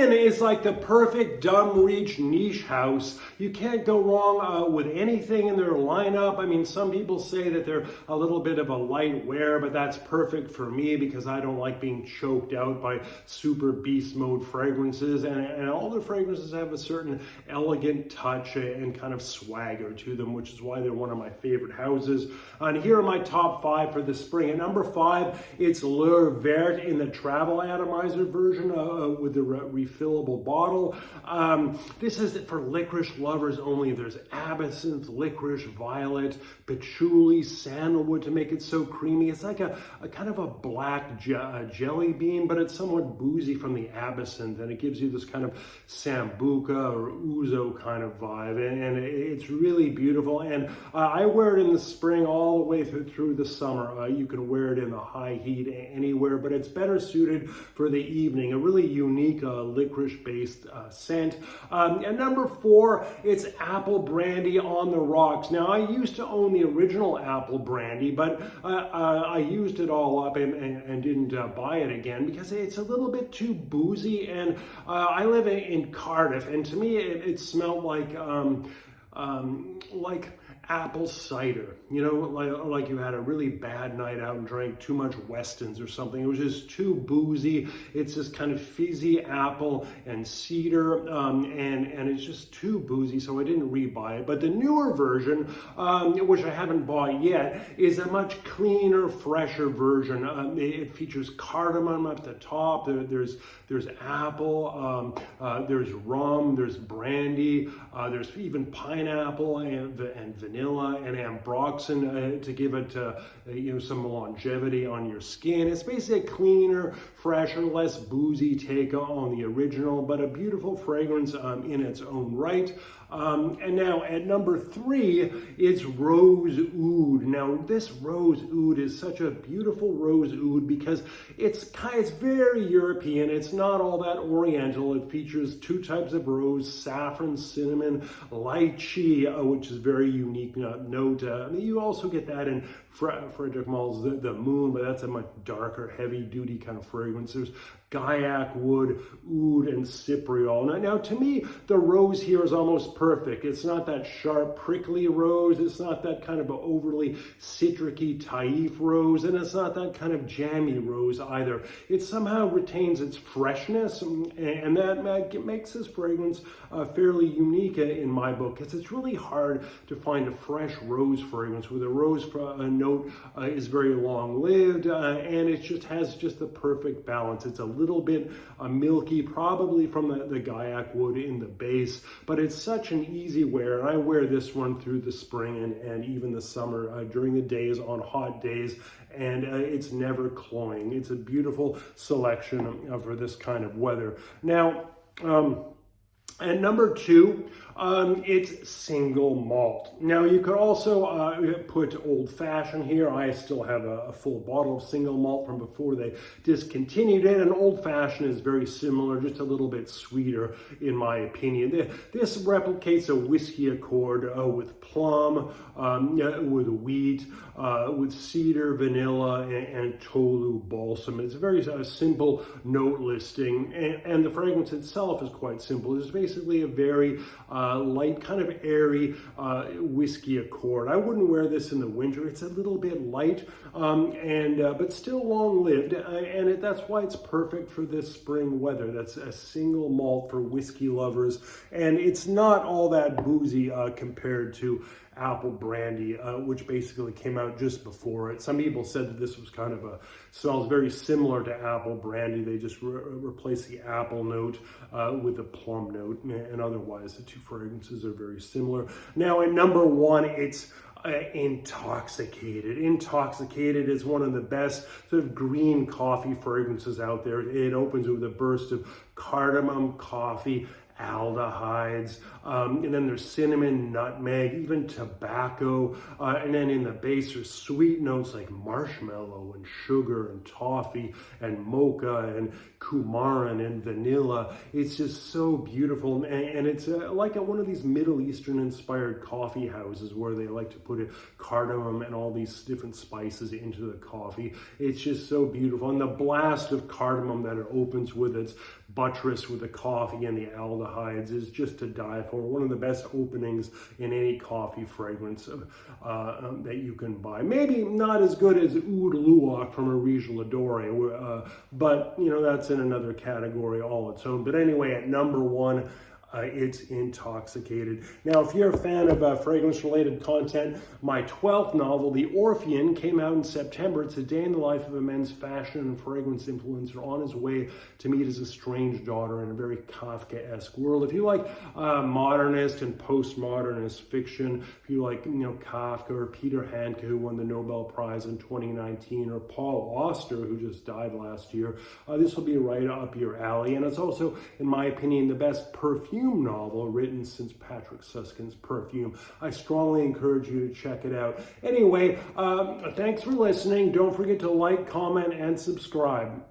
Kilian is like the perfect dumb reach niche house. You can't go wrong with anything in their lineup. I mean, some people say that they're a little bit of a light wear, but that's perfect for me because I don't like being choked out by super beast mode fragrances. And all the fragrances have a certain elegant touch and kind of swagger to them, which is why they're one of my favorite houses. And here are my top 5 for the spring. At number 5, it's Lur Ver in the travel atomizer version with the refillable bottle. This is for licorice lovers only. There's absinthe, licorice, violet, patchouli, sandalwood to make it so creamy. It's like a kind of a black jelly bean, but it's somewhat boozy from the absinthe, and it gives you this kind of sambuca or ouzo kind of vibe, and it's really beautiful. And I wear it in the spring all the way through the summer. You can wear it in the high heat anywhere, but it's better suited for the evening. A really unique licorice-based scent. At number 4, it's Apple Brandy on the Rocks. Now, I used to own the original Apple Brandy, but I used it all up and didn't buy it again because it's a little bit too boozy. And I live in Cardiff, and to me, it smelled like apple cider, you know, like you had a really bad night out and drank too much Westons or something. It was just too boozy. It's this kind of fizzy apple and cedar, and it's just too boozy, so I didn't rebuy it. But the newer version, which I haven't bought yet, is a much cleaner, fresher version. It features cardamom at the top. There's apple, there's rum, there's brandy, there's even pineapple and vanilla and ambroxan to give it some longevity on your skin. It's basically a cleaner, fresher, less boozy take on the original, but a beautiful fragrance in its own right. And now at number 3, it's Rose Oud. Now this Rose Oud is such a beautiful Rose Oud because it's very European. It's not all that oriental. It features 2 types of rose: saffron, cinnamon, lychee, which is very unique note. You also get that in Frederick Malt's the Moon, but that's a much darker, heavy-duty kind of fragrance. There's Gaiac wood, oud, and cypriol. Now, to me, the rose here is almost perfect. It's not that sharp, prickly rose. It's not that kind of overly citricy Taif rose, and it's not that kind of jammy rose either. It somehow retains its freshness, and that makes this fragrance fairly unique in my book, because it's really hard to find a fresh rose fragrance where the rose note is very long-lived, and it just has the perfect balance. It's a little bit milky, probably from the Gaiac wood in the base, but it's such an easy wear. And I wear this one through the spring and even the summer during the days, on hot days, and it's never cloying. It's a beautiful selection for this kind of weather. Now, at number 2, it's single malt. Now you could also put old fashioned here. I still have a full bottle of single malt from before they discontinued it, and old fashioned is very similar, just a little bit sweeter in my opinion. This replicates a whiskey accord with plum, with wheat, with cedar, vanilla, and tolu balsam. It's a very simple note listing, and the fragrance itself is quite simple. It's basically a very light, kind of airy whiskey accord. I wouldn't wear this in the winter. It's a little bit light, but still long-lived, and that's why it's perfect for this spring weather. That's a single malt for whiskey lovers, and it's not all that boozy compared to Apple Brandy, which basically came out just before it. Some people said that this was kind of smells very similar to Apple Brandy. They just replaced the apple note with a plum note, and otherwise the 2 fragrances are very similar. Now at number 1, it's Intoxicated. Intoxicated is one of the best sort of green coffee fragrances out there. It opens with a burst of cardamom, coffee, aldehydes, and then there's cinnamon, nutmeg, even tobacco, and then in the base there's sweet notes like marshmallow and sugar and toffee and mocha and coumarin and vanilla. It's just so beautiful, and it's like one of these Middle Eastern inspired coffee houses where they like to put cardamom and all these different spices into the coffee. It's just so beautiful, and the blast of cardamom that it opens with, it's buttressed with the coffee and the aldehydes is just to die for. One of the best openings in any coffee fragrance that you can buy. Maybe not as good as Oud Luwak from Orige L'Adore, but that's in another category all its own. But anyway, at number 1, it's Intoxicated. Now, if you're a fan of fragrance-related content, my 12th novel, The Orphean, came out in September. It's a day in the life of a men's fashion and fragrance influencer on his way to meet his estranged daughter in a very Kafkaesque world. If you like modernist and postmodernist fiction, if you like Kafka or Peter Handke, who won the Nobel Prize in 2019, or Paul Auster, who just died last year, this will be right up your alley. And it's also, in my opinion, the best perfume novel written since Patrick Susskind's Perfume. I strongly encourage you to check it out. Anyway, thanks for listening. Don't forget to like, comment, and subscribe.